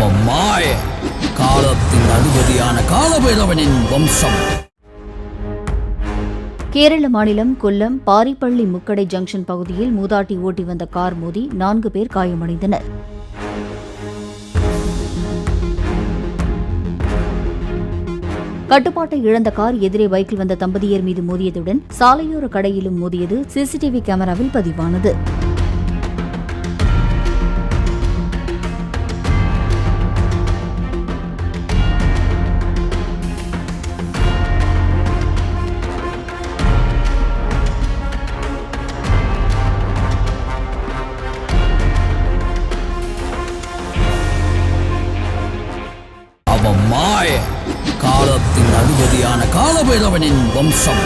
அவன் மாய காலத்தின் அதிபதியான காலபைரவனின் வம்சம். கேரள மாநிலம் கொல்லம் பாரிப்பள்ளி முக்கடை ஜங்ஷன் பகுதியில் மூதாட்டி ஓட்டி வந்த கார் மோதி 4 பேர் காயமடைந்தனர். கட்டுப்பாட்டை இழந்த கார் எதிரே பைக்கில் வந்த தம்பதியர் மீது மோதியதுடன் சாலையோர கடையிலும் மோதியது சிசிடிவி கேமராவில் பதிவானது. அவன் மாய காலத்தின் அதிபதியான காலபைரவனின் வம்சம்.